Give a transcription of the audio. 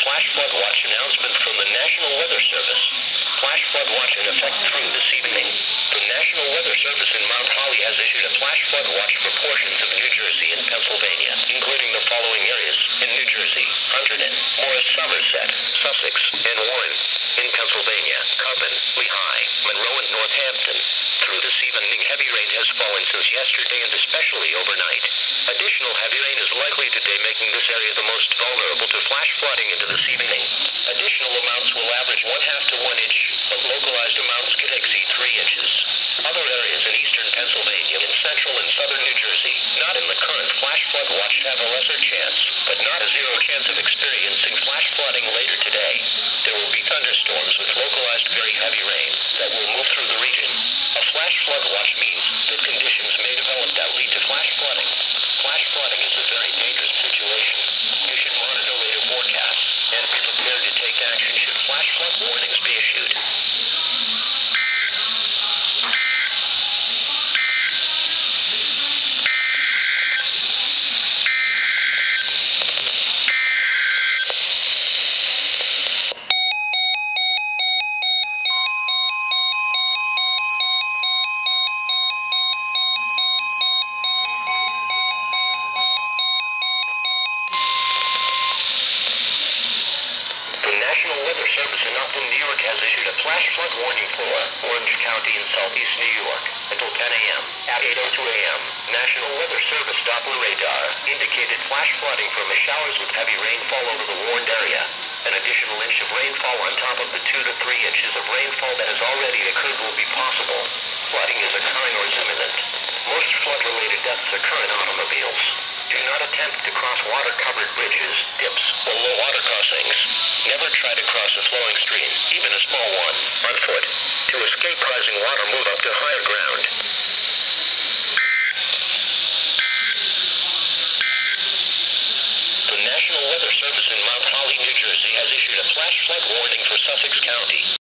flash flood watch announcement from the National Weather Service. Flash flood watch in effect through this evening. The National Weather Service in Mount Holly has issued a flash flood watch for portions of New Jersey and Pennsylvania, including the following areas: in New Jersey, Hunterdon, Morris, Somerset, Sussex, and Warren. In Pennsylvania, Coppin, Lehigh, Monroe, and Northampton. Through this evening, heavy rain has fallen since yesterday and especially overnight. Additional heavy rain is likely today, making this area the most vulnerable to flash flooding into this evening. Additional amounts will average 1/2 to 1 inch, but localized amounts could exceed 3 inches. Other areas in eastern Pennsylvania and central and southern New Jersey, not in the current flash flood watch, have a lesser chance, but not a zero chance of experiencing flash flooding later today. There will be thunderstorms with localized very heavy rain that will move through the region. A flash flood watch means that conditions may develop that lead to flash flooding. Flash flooding is a very dangerous situation. You should monitor later forecasts and be prepared to take action should flash flood warnings be issued. National Weather Service in Upton, New York has issued a flash flood warning for Orange County in southeast New York until 10 a.m. At 8:02 a.m., National Weather Service Doppler radar indicated flash flooding from the showers with heavy rainfall over the warned area. An additional inch of rainfall on top of the 2 to 3 inches of rainfall that has already occurred will be possible. Flooding is occurring or is imminent. Most flood-related deaths occur in automobiles. Do not attempt to cross water-covered bridges, dips, or low water crossings. Never try to cross a flowing stream, even a small one, on foot. To escape rising water, move up to higher ground. The National Weather Service in Mount Holly, New Jersey has issued a flash flood warning for Sussex County.